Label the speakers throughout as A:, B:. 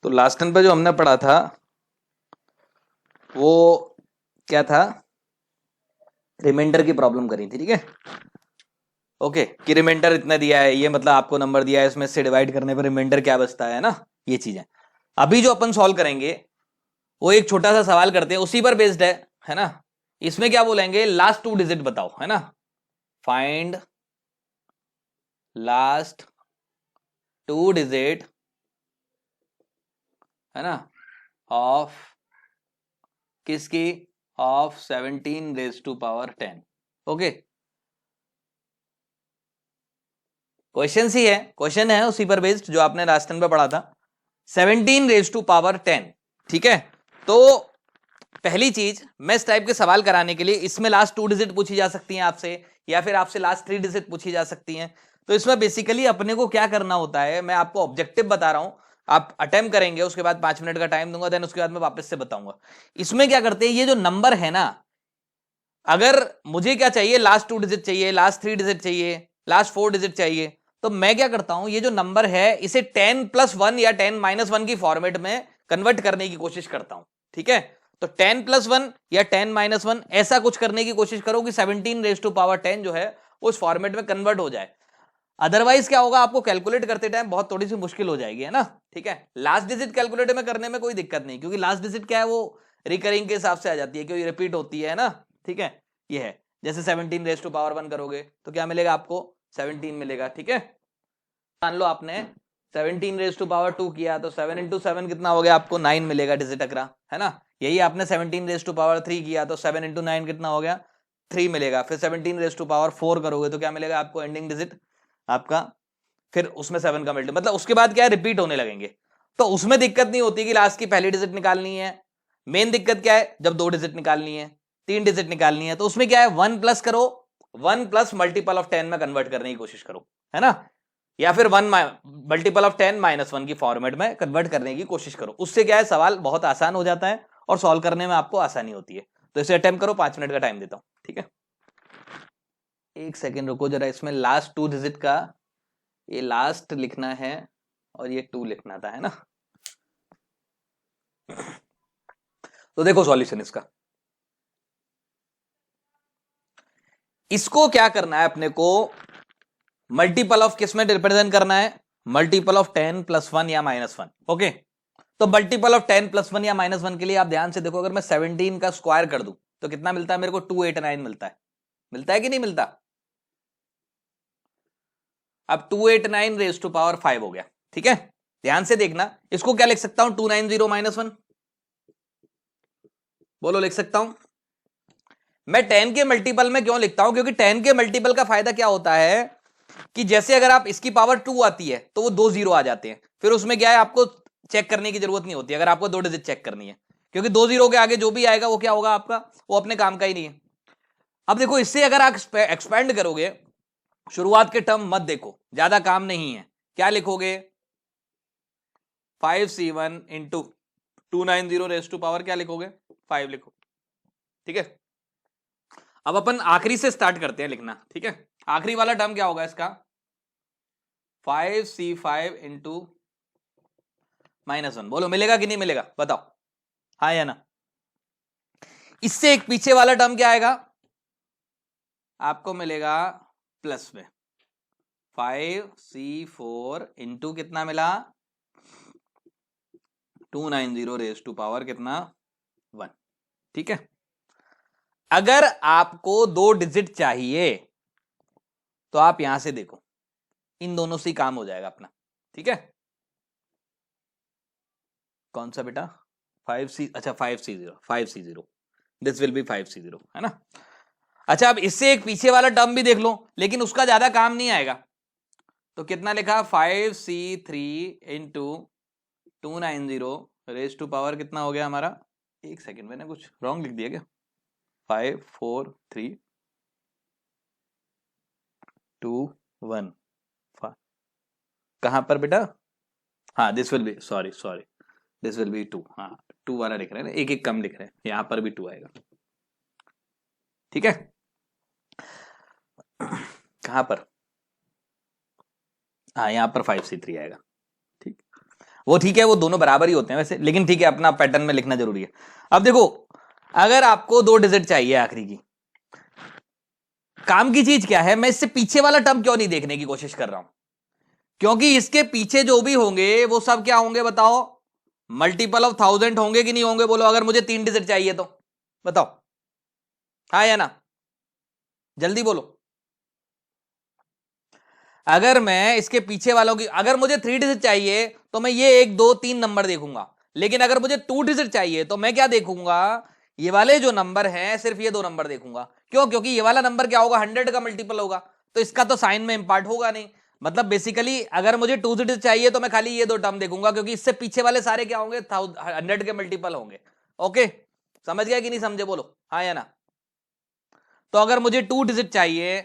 A: तो last time पे जो हमने पढ़ा था वो क्या था, रिमाइंडर की प्रॉब्लम करी थी, ठीक है। ओके, कि रिमाइंडर इतना दिया है, ये मतलब आपको नंबर दिया है, इसमें से डिवाइड करने पर रिमाइंडर क्या बचता है ना, ये चीजें। अभी जो अपन सॉल्व करेंगे वो एक छोटा सा सवाल करते हैं, उसी पर बेस्ड है ना। इसमें क्या बोलेंगे, लास्ट 2 डिजिट बताओ, है ना। फाइंड लास्ट 2 डिजिट, है ना, ऑफ किसकी, of 17 raise to power 10। Okay, question ही है, क्वेश्चन है उसी पर बेस्ड जो आपने लास्ट टाइम पे पढ़ा था, 17 रेज टू पावर 10, ठीक है। तो पहली चीज, मैं इस टाइप के सवाल कराने के लिए इसमें लास्ट 2 डिजिट पूछी जा सकती हैं आपसे, या फिर आपसे लास्ट 3 डिजिट पूछी जा सकती हैं। तो इसमें बेसिकली अपने को क्या करना होता है, मैं आपको ऑब्जेक्टिव बता रहा हूं, आप अटेम्प्ट करेंगे, उसके बाद 5 मिनट का टाइम दूंगा, देन उसके बाद मैं वापस से बताऊंगा। इसमें क्या करते हैं, ये जो नंबर है ना, अगर मुझे क्या चाहिए, लास्ट 2 डिजिट चाहिए, लास्ट 3 डिजिट चाहिए, लास्ट 4 डिजिट चाहिए, तो मैं क्या करता हूं, ये जो नंबर है इसे 10+1 या 10-1 की फॉर्मेट में कन्वर्ट करने की कोशिश करता हूं, ठीक है। तो 10+1 या 10-1 ऐसा कुछ करने की कोशिश करो कि 17 रेज टू पावर 10 जो है उस फॉर्मेट में कन्वर्ट हो जाए। अदरवाइज क्या होगा, आपको कैलकुलेट करते टाइम बहुत थोड़ी सी मुश्किल हो जाएगी, है ना, ठीक है। लास्ट डिजिट कैलकुलेट में करने में कोई दिक्कत नहीं, क्योंकि लास्ट डिजिट क्या है, वो रिकरिंग के हिसाब से आ जाती है, क्योंकि रिपीट होती है ना, ठीक है। ये है, जैसे 17 रेज टू पावर 1 करोगे तो क्या मिलेगा आपको, 17 मिलेगा, ठीक है। मान लो आपने 17 रेज टू पावर 2 किया, तो 7 इंटू 7 कितना हो गया, आपको 9 मिलेगा डिजिट अकरा, है ना। यही आपने 17 रेज टू पावर 3 किया, तो 7 इंटू 9 कितना हो गया, 3 मिलेगा। फिर 17 रेज टू पावर 4 करोगे तो क्या मिलेगा आपको, एंडिंग डिजिट आपका, फिर उसमें 7 का मल्टी, मतलब उसके बाद क्या है, रिपीट होने लगेंगे। तो उसमें दिक्कत नहीं होती कि लास्ट की पहली डिजिट निकालनी है। मेन दिक्कत क्या है, जब 2 डिजिट निकालनी है, 3 डिजिट निकालनी है, तो उसमें क्या है, 1 प्लस करो, 1 प्लस मल्टीपल ऑफ 10 में कन्वर्ट करने की कोशिश करो, है ना। या फिर 1 मल्टीपल ऑफ 10-1 की फॉर्मेट में कन्वर्ट करने की कोशिश करो, उससे क्या है, सवाल बहुत आसान हो जाता है और सॉल्व करने में आपको आसानी होती है। तो इसे अटेम्प्ट करो, 5 मिनट का टाइम देता हूं, ठीक है। एक सेकेंड रुको जरा, इसमें लास्ट 2 डिजिट का ये लास्ट लिखना है और ये 2 लिखना था, है ना। तो देखो सॉल्यूशन इसका, इसको क्या करना है अपने को, मल्टीपल ऑफ किस में रिप्रेजेंट करना है, मल्टीपल ऑफ 10+1 या -1, ओके। तो मल्टीपल ऑफ 10+1 या -1 के लिए आप ध्यान से देखो, अगर मैं 17 का स्क्वायर कर दूं तो कितना मिलता है मेरे को, 289 मिलता है, मिलता है कि नहीं मिलता। अब 289 रेज टू पावर 5 हो गया, ठीक है। ध्यान से देखना, इसको क्या लिख सकता हूं, 290 -1, बोलो लिख सकता हूं। मैं 10 के मल्टीपल में क्यों लिखता हूं, क्योंकि 10 के मल्टीपल का फायदा क्या होता है कि जैसे अगर आप इसकी पावर 2 आती है तो वो 2 जीरो आ जाते हैं, फिर उसमें क्या है, आपको चेक करने की जरूरत नहीं होती अगर आपको 2 डिजिट चेक करनी है, क्योंकि 2 जीरो के आगे जो भी आएगा वो क्या होगा आपका, वो अपने काम का ही नहीं है। अब देखो, इससे अगर आप एक्सपेंड करोगे, शुरुआत के टर्म मत देखो, ज्यादा काम नहीं है, क्या लिखोगे, 5c1 × 290 रेज टू पावर क्या लिखोगे, 5 लिखो, ठीक है। अब अपन आखिरी से स्टार्ट करते हैं लिखना, ठीक है। आखिरी वाला टर्म क्या होगा इसका, 5c5 × -1, बोलो मिलेगा कि नहीं मिलेगा, बताओ, हाँ या ना। इससे एक पीछे वाला टर्म क्या आएगा, आपको मिलेगा प्लस में 5c4 कितना मिला, 290 रेज टू पावर कितना, 1, ठीक है। अगर आपको 2 डिजिट चाहिए तो आप यहां से देखो, इन दोनों से काम हो जाएगा अपना, ठीक है। कौन सा बेटा, 5c, अच्छा 5c0 this will B 5c0, है ना। अच्छा, अब इससे एक पीछे वाला टर्म भी देख लो, लेकिन उसका ज्यादा काम नहीं आएगा, तो कितना लिखा, 5c3 × 290 रेज टू पावर कितना हो गया हमारा, एक सेकेंड मैंने कुछ रॉन्ग लिख दिया क्या, 5 4 3 2 1, कहां पर बेटा, हाँ this will B, sorry sorry, this will B 2, हाँ 2 वाला लिख रहे हैं ना, एक एक कम लिख रहे हैं, यहां पर भी 2 आएगा, ठीक है। कहां पर, हाँ यहां पर 5c3 आएगा, ठीक। वो ठीक है, वो दोनों बराबर ही होते हैं वैसे, लेकिन ठीक है अपना पैटर्न में लिखना जरूरी है। अब देखो अगर आपको 2 डिजिट चाहिए आखिरी की, काम की चीज क्या है, मैं इससे पीछे वाला टर्म क्यों नहीं देखने की कोशिश कर रहा हूं, क्योंकि इसके पीछे जो भी होंगे वो सब क्या होंगे बताओ, मल्टीपल ऑफ 1000 होंगे कि नहीं होंगे, बोलो अगर मुझे 3 डिजिट चाहिए तो बताओ, हाँ या ना, जल्दी बोलो। अगर मैं इसके पीछे वालों की, अगर मुझे 3 डिजिट चाहिए तो मैं ये 1 2 3 नंबर देखूंगा, लेकिन अगर मुझे 2 डिजिट चाहिए तो मैं क्या देखूंगा, ये वाले जो नंबर हैं सिर्फ ये 2 नंबर देखूंगा। क्यों, क्योंकि ये वाला नंबर क्या होगा, 100 का मल्टीपल होगा, तो इसका तो साइन में इंपार्ट होगा नहीं। मतलब बेसिकली अगर मुझे 2 डिजिट चाहिए तो मैं खाली ये 2 टर्म देखूंगा, क्योंकि इससे पीछे वाले सारे क्या होंगे, 100 के मल्टीपल होंगे। ओके, समझ गया कि नहीं समझे, बोलो हाँ या ना। तो अगर मुझे 2 डिजिट चाहिए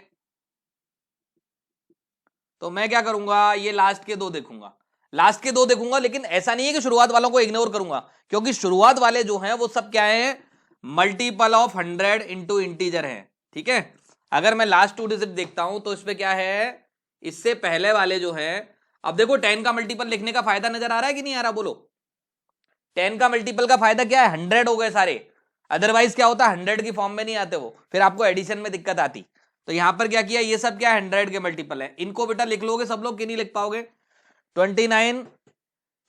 A: तो मैं क्या करूंगा, ये लास्ट के 2 देखूंगा, लास्ट के 2 देखूंगा, लेकिन ऐसा नहीं है कि शुरुआत वालों को इग्नोर करूंगा, क्योंकि शुरुआत वाले जो हैं वो सब क्या है, मल्टीपल ऑफ 100 इंटू इंटीजर है। ठीक है, अगर मैं लास्ट 2 डिजिट देखता हूं तो इसमें क्या है, इससे पहले वाले जो है, अब देखो 10 का मल्टीपल लिखने का फायदा नजर आ रहा है कि नहीं आ रहा, बोलो 10 का मल्टीपल का फायदा क्या है, 100 हो गए सारे, अदरवाइज क्या होता है 100 की फॉर्म में नहीं आते वो, फिर आपको एडिशन में दिक्कत आती। तो यहां पर क्या किया, ये सब क्या है 100 के मल्टीपल है, इनको बेटा लिख लोगे सब लोग कि नहीं लिख पाओगे, 29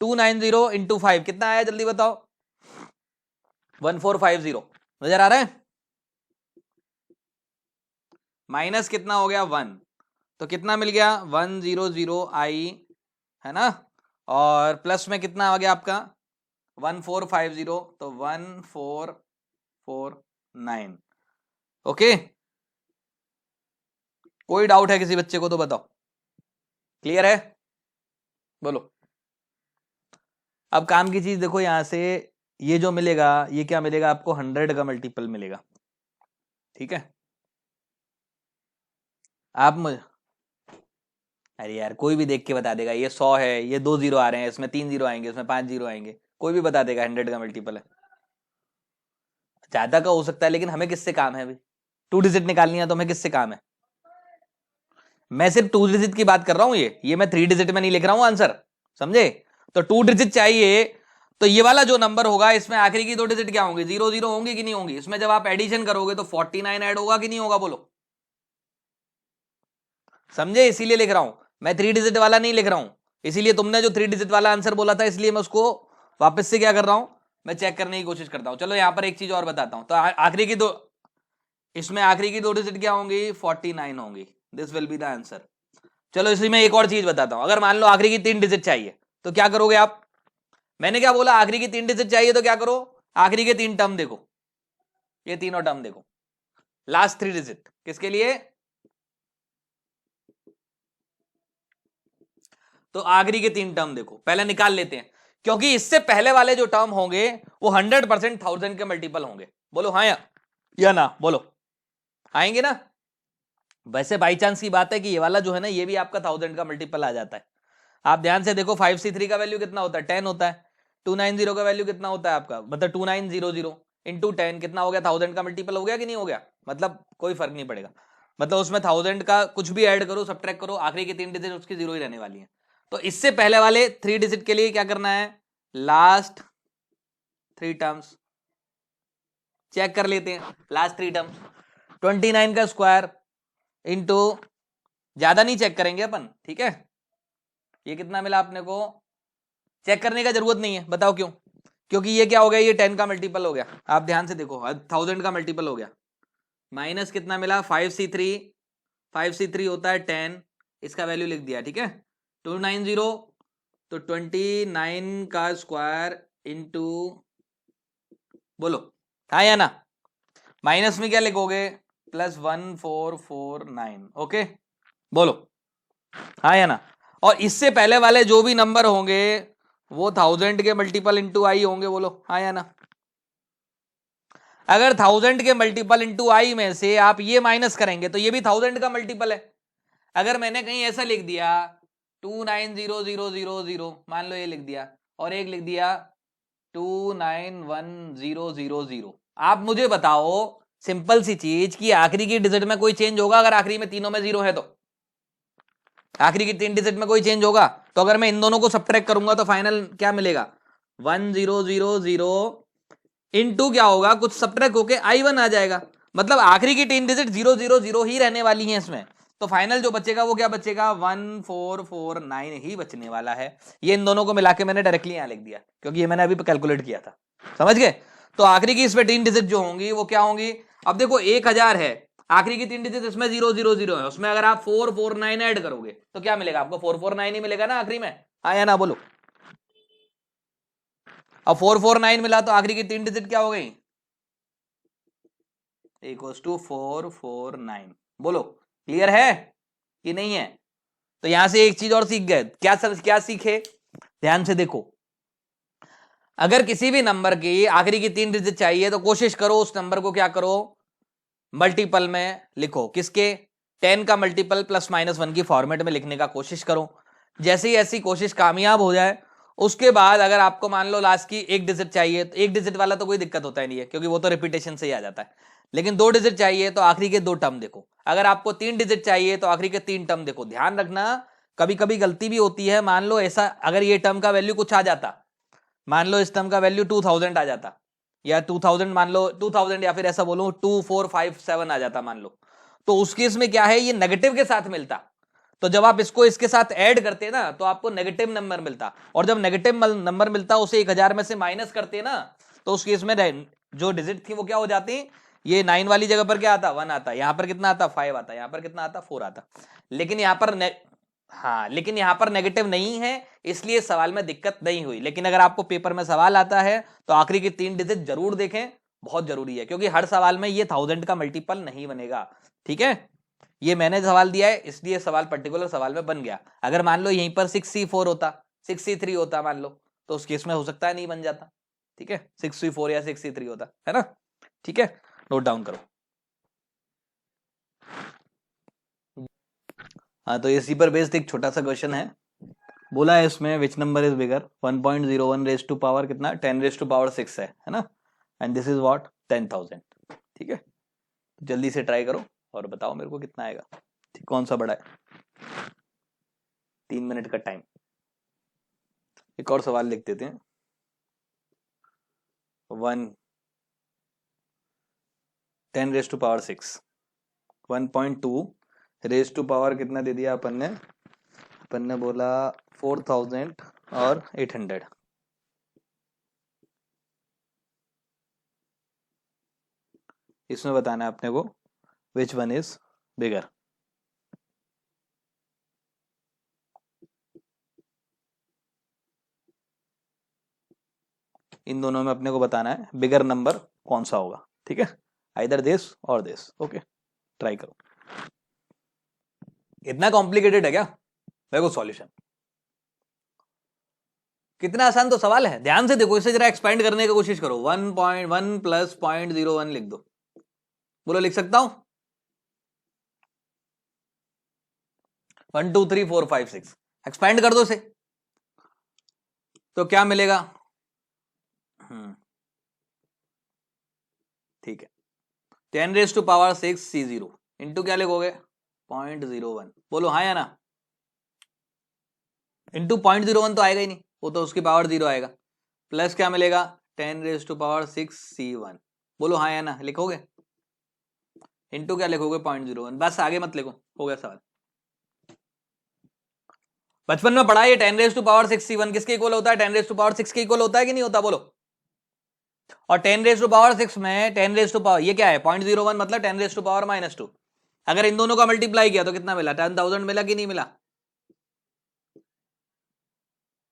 A: 290 इंटू 5 कितना आया जल्दी बताओ, 1450, नजर आ रहा है, माइनस कितना हो गया 1, तो कितना मिल गया 100 है ना, और प्लस में कितना आ गया आपका 1450, तो 1449। ओके, कोई डाउट है किसी बच्चे को तो बताओ, क्लियर है, बोलो। अब काम की चीज देखो, यहां से ये जो मिलेगा ये क्या मिलेगा आपको, 100 का मल्टीपल मिलेगा। ठीक है, आप मुझे, अरे यार कोई भी देख के बता देगा, ये 100 है, ये 2 जीरो आ रहे हैं, इसमें 3 जीरो आएंगे, इसमें 5 जीरो आएंगे, कोई भी बता देगा 100 का मल्टीपल है। ज्यादा का हो सकता है, लेकिन हमें किससे काम है अभी, 2 डिजिट निकालनी है तो हमें किससे काम है, मैं सिर्फ 2 डिजिट की बात कर रहा हूं, ये मैं 3 डिजिट में नहीं लिख रहा हूं आंसर, समझे। तो 2 डिजिट चाहिए तो ये वाला जो नंबर होगा इसमें आखिरी की 2 डिजिट क्या होंगी, 00 होंगी कि नहीं होंगी, इसमें जब आप एडिशन करोगे तो 49 ऐड होगा कि नहीं होगा, बोलो समझे, इसीलिए लिख रहा हूं मैं, 3 डिजिट वाला नहीं लिख रहा हूं, इसीलिए तुमने जो 3 डिजिट वाला आंसर बोला था इसलिए मैं उसको वापस से क्या कर रहा हूं, मैं चेक करने की कोशिश करता हूं। चलो यहां पर एक चीज और बताता हूं, तो आखिरी की 2, इसमें आखिरी की 2 डिजिट क्या होंगी 49 होंगी, this will be the answer. चलो इसी में एक और चीज बताता हूं, अगर मान लो आखिरी की 3 डिजिट चाहिए तो क्या करोगे आप, मैंने क्या बोला, आखिरी की 3 डिजिट चाहिए तो क्या करो, आखिरी के 3 टर्म देखो, ये तीनों टर्म देखो, लास्ट 3 डिजिट किसके लिए, तो आखिरी के 3 टर्म देखो, पहले निकाल लेते हैं, क्योंकि इससे पहले वाले जो टर्म होंगे वो 100% 1000 के मल्टीपल होंगे, बोलो हाँ या ना, बोलो आएंगे ना। वैसे बाई चांस की बात है कि ये वाला जो है ना ये भी आपका 1000 का मल्टीपल आ जाता है, आप ध्यान से देखो 5C3 का वैल्यू कितना होता है 10 होता है, 290 का वैल्यू कितना होता है आपका, मतलब 2900 इंटू 10 कितना हो गया, 1000 का मल्टीपल हो गया कि नहीं हो गया, मतलब कोई फर्क नहीं पड़ेगा, मतलब उसमें 1000 का कुछ भी ऐड करो सब्ट्रैक्ट करो, आखिरी की 3 डिजिट उसकी 0 ही रहने वाली है। तो इससे पहले वाले 3 डिजिट के लिए क्या करना है, लास्ट 3 टर्म्स चेक कर लेते हैं, लास्ट 3 टर्म्स 29 का स्क्वायर इंटू, ज्यादा नहीं चेक करेंगे अपन, ठीक है, ये कितना मिला अपने को, चेक करने का जरूरत नहीं है, बताओ क्यों, क्योंकि ये क्या हो गया, ये 10 का मल्टीपल हो गया, आप ध्यान से देखो 1000 का मल्टीपल हो गया, माइनस कितना मिला 5C3, 5C3 होता है 10, इसका वैल्यू लिख दिया, ठीक है 290, तो 29 का स्क्वायर इंटू, बोलो हाँ या ना, माइनस में क्या लिखोगे प्लस 1449, ओके बोलो हाँ या ना, और इससे पहले वाले जो भी नंबर होंगे वो 1000 के मल्टीपल इंटू आई होंगे, बोलो हाँ या ना। अगर 1000 के मल्टीपल इंटू आई में से आप ये माइनस करेंगे तो ये भी 1000 का मल्टीपल है, अगर मैंने कहीं ऐसा लिख दिया 290000 मान लो ये लिख दिया, और एक लिख दिया 291000, आप मुझे बताओ सिंपल सी चीज कि आखिरी की डिजिट में कोई चेंज होगा अगर आखिरी में तीनों में 0 है तो, आखिरी की 3 डिजिट में कोई चेंज होगा? तो अगर मैं इन दोनों को सब्ट्रैक्ट करूंगा तो फाइनल क्या मिलेगा? 1000 इनटू क्या होगा, कुछ सब्ट्रैक्ट होके I1 आ जाएगा। मतलब आखिरी की 3 डिजिट 000 ही रहने वाली हैं इसमें। तो फाइनल जो बचेगा वो क्या बचेगा? 1449 ही बचने वाला है। ये इन दोनों को मिला के मैंने डायरेक्टली यहां लिख दिया, क्योंकि ये मैंने अभी कैलकुलेट किया था। समझ गए? तो आखिरी की इसमें 3 डिजिट जो होंगी वो क्या होंगी? अब देखो 1000 है, आखिरी की 3 डिजिट इसमें 000 है, उसमें अगर आप 449 ऐड करोगे तो क्या मिलेगा आपको? 449 ही मिलेगा ना आखिरी में, हाँ या ना बोलो। अब 449 मिला तो आखिरी की 3 डिजिट क्या हो गई? Equals to 449। बोलो क्लियर है कि नहीं है? तो यहां से एक चीज और सीख गए। क्या सीखे? ध्यान से देखो, अगर किसी भी नंबर की आखिरी की 3 डिजिट चाहिए तो कोशिश करो उस नंबर को क्या करो? मल्टीपल में लिखो। किसके? 10 का मल्टीपल +-1 की फॉर्मेट में लिखने का कोशिश करो। जैसे ही ऐसी कोशिश कामयाब हो जाए उसके बाद अगर आपको मान लो लास्ट की 1 डिजिट चाहिए, तो 1 डिजिट वाला तो कोई दिक्कत होता ही नहीं है, क्योंकि वो तो रिपीटेशन से ही आ जाता है। लेकिन 2 डिजिट चाहिए तो आखिरी के 2 टर्म देखो। अगर आपको 3 डिजिट चाहिए तो आखिरी के 3 टर्म देखो। ध्यान रखना, कभी कभी गलती भी होती है। मान लो ऐसा, अगर ये टर्म का वैल्यू कुछ आ जाता, मान लो इस टर्म का वैल्यू 2000 आ जाता, या 2000 मान लो 2000, या फिर ऐसा बोलूं 2457 आ जाता मान लो, तो उस केस में क्या है, ये नेगेटिव के साथ मिलता। तो जब आप इसको इसके साथ ऐड करते ना तो आपको नेगेटिव नंबर मिलता, और जब नेगेटिव नंबर मिलता उसे 1000 में से माइनस करते ना, तो उस केस में जो डिजिट थी वो क्या हो जाती? ये 9 वाली जगह पर क्या आता? 1 आता। यहां पर कितना आता? 5 आता। यहां पर कितना आता? 4 आता। लेकिन यहां पर हाँ, लेकिन यहां पर नेगेटिव नहीं है, इसलिए सवाल में दिक्कत नहीं हुई। लेकिन अगर आपको पेपर में सवाल आता है तो आखिरी की 3 डिजिट जरूर देखें, बहुत जरूरी है, क्योंकि हर सवाल में ये 1000 का मल्टीपल नहीं बनेगा। ठीक है, ये मैंने सवाल दिया है इसलिए सवाल पर्टिकुलर सवाल में बन गया। अगर मान लो यहीं पर 6C4 होता, 6C3 होता मान लो, तो उस केस में हो सकता है नहीं बन जाता। ठीक है, 6C4 या 6C3 होता है ना। ठीक है, नोट डाउन करो। हाँ, तो इसी पर बेस्ड एक छोटा सा क्वेश्चन है। बोला है इसमें which number is bigger 1.01 raise to power कितना? 10 रेज टू पावर 6 है ना। And this is what? 10,000। ठीक है, जल्दी से ट्राई करो और बताओ मेरे को कितना आएगा। ठीक, कौन सा बड़ा है? 3 मिनट का टाइम। एक और सवाल लिख देते हैं। 10 raise to power 6, 1.2 raise to power कितना दे दिया अपन ने बोला 4000 और 800। इसमें बताना है अपने को विच वन इज बिगर। इन दोनों में अपने को बताना है बिगर नंबर कौन सा होगा। ठीक है, आइदर दिस और दिस। ओके, ट्राई करो। इतना कॉम्प्लिकेटेड है क्या? देखो सॉल्यूशन कितना आसान तो सवाल है। ध्यान से देखो, इसे जरा एक्सपेंड करने की कोशिश करो। 1.1 + 0.01 लिख दो। बोलो लिख सकता हूं? 1 2 3 4 5 6 एक्सपेंड कर दो इसे, तो क्या मिलेगा? ठीक है, 10 raise to power 6 C0 into क्या लिखोगे? 0.01। बोलो हाँ या ना। इंटू 0.01 तो आएगा ही नहीं, वो तो उसकी पावर 0 आएगा। प्लस क्या मिलेगा? 10 रेज टू पावर 6 C1। बोलो हाँ या ना, लिखोगे? इंटू क्या लिखोगे? 0.01। बस आगे मत लिखो, हो गया सवाल। बचपन में पढ़ा ये 10 रेज टू पावर 6 C1 किसके इक्वल होता है? 10 रेज टू पावर 6 के इक्वल होता है कि नहीं होता? बोलो। और 10 रेज टू पावर 6 में 10 रेज टू पावर ये क्या है? 0.01 मतलब 10 रेज टू पावर -2। अगर इन दोनों का मल्टीप्लाई किया तो कितना मिला? 10,000 मिला कि नहीं मिला?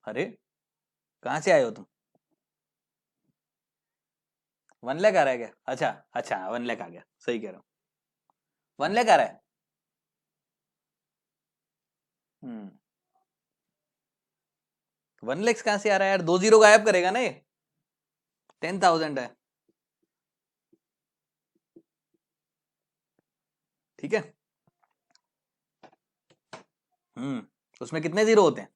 A: अरे कहां से आए हो तुम? 1 लाख आ रहा है क्या? अच्छा अच्छा, 1 लाख आ गया, सही कह रहा हूँ। 1 लाख आ रहा है। 1 लाख कहां से आ रहा है यार? 2 जीरो गायब करेगा ना ये। 10,000 है। ठीक है, उसमें कितने जीरो होते हैं?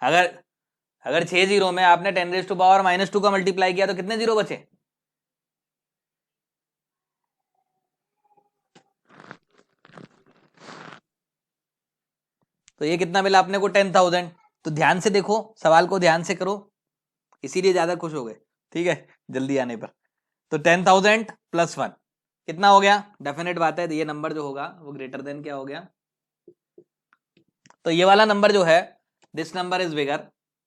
A: अगर अगर 6 जीरो में आपने 10 रेज टू पावर -2 का मल्टीप्लाई किया तो कितने जीरो बचे? तो ये कितना मिला अपने को 10,000। तो ध्यान से देखो, सवाल को ध्यान से करो, इसीलिए ज्यादा खुश हो गए, ठीक है, जल्दी आने पर। तो 10,000 प्लस 1 कितना हो गया? डेफिनेट बात है, ये नंबर जो होगा वो ग्रेटर देन क्या हो गया? तो ये वाला नंबर जो है, दिस नंबर इज बिगर,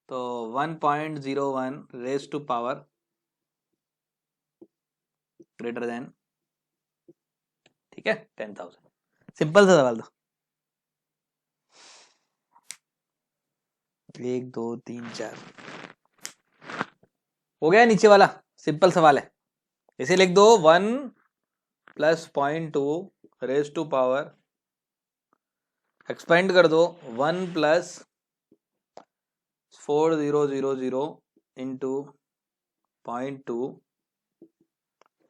A: तो 1.01 raise to power greater than, ठीक है, 10,000। सिंपल सा सवाल था। 1 2 3 4 हो गया नीचे वाला, सिंपल सवाल है। इसे लिख दो 1 plus 0.2 raise to power, expand कर दो 1 plus 4000 into 0.2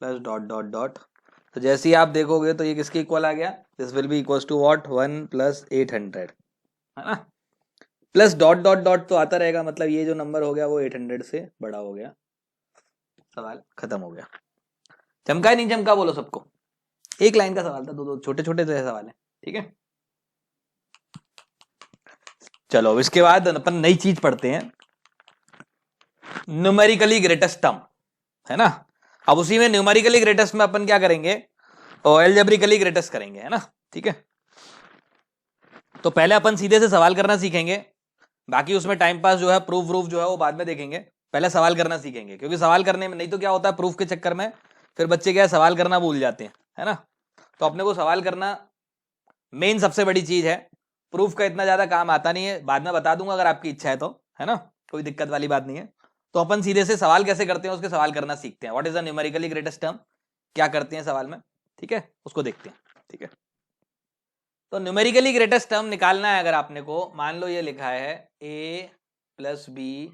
A: plus dot dot dot. तो जैसे ही आप देखोगे तो ये किसके इक्वल आ गया? This will be equal to what? 1 plus 800, है ना? प्लस डॉट डॉट डॉट तो आता रहेगा, मतलब ये जो नंबर हो गया वो 800 से बड़ा हो गया। सवाल खत्म हो गया। चमका नहीं चमका बोलो सबको? एक लाइन का सवाल था, दो छोटे छोटे तो सवाल है, ठीक है। चलो अब इसके बाद अपन नई चीज पढ़ते हैं, न्यूमेरिकली ग्रेटेस्ट टर्म, है ना। अब उसी में न्यूमेरिकली ग्रेटेस्ट में अपन क्या करेंगे? और एल्जेब्रिकली ग्रेटेस्ट करेंगे, है ना, ठीक है। तो पहले अपन सीधे से सवाल करना सीखेंगे, बाकी उसमें टाइम पास जो है, प्रूफ जो है वो बाद में देखेंगे। पहले सवाल करना सीखेंगे, क्योंकि सवाल करने में, नहीं तो क्या होता है प्रूफ के चक्कर में फिर बच्चे क्या है, सवाल करना भूल जाते हैं, है ना। तो अपने को सवाल करना मेन सबसे बड़ी चीज है। प्रूफ का इतना ज्यादा काम आता नहीं है, बाद में बता दूंगा अगर आपकी इच्छा है तो, है ना, कोई दिक्कत वाली बात नहीं है। तो अपन सीधे से सवाल कैसे करते हैं उसके सवाल करना सीखते हैं। What is the numerically greatest term, क्या करते हैं सवाल में, ठीक है, उसको देखते हैं, ठीक है। तो न्यूमेरिकली ग्रेटेस्ट टर्म निकालना है अगर आपने को, मान लो ये लिखा है a plus B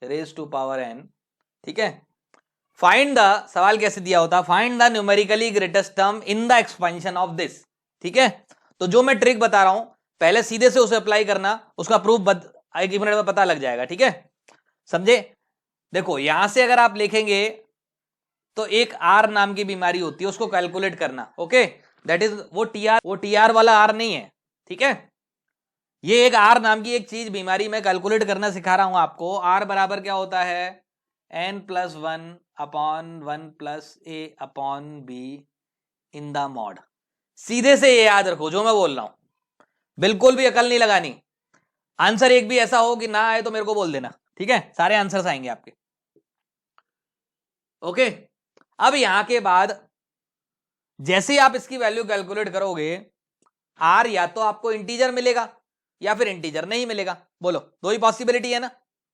A: raise to power n, ठीक है। फाइंड द, सवाल कैसे दिया होता, find the numerically greatest term in the expansion of this, ठीक है। तो जो मैं ट्रिक बता रहा हूं पहले सीधे से उसे अप्लाई करना, उसका प्रूफ एक मिनट में पता लग जाएगा, ठीक है, समझे। देखो यहां से अगर आप लिखेंगे तो एक आर नाम की बीमारी होती है, उसको कैलकुलेट करना, ओके, दैट इज वो टीआर वाला आर नहीं है, ठीक है। ये एक आर नाम की एक चीज बीमारी में कैलकुलेट करना सिखा रहा हूं आपको। आर बराबर क्या होता है? n plus 1 upon 1 plus A upon B in the mod. सीधे से ये याद रखो जो मैं बोल रहा हूं, बिल्कुल भी अकल नहीं लगानी। आंसर एक भी ऐसा हो कि ना आए तो मेरे को बोल देना, ठीक है, सारे आंसर्स आएंगे आपके, ओके। अब यहां के बाद जैसे ही आप इसकी वैल्यू कैलकुलेट करोगे, आर या तो आपको इंटीजर मिलेगा या फिर इंटीजर नहीं मिलेगा। बोलो, दो ही पॉसिबिलिटी है ना,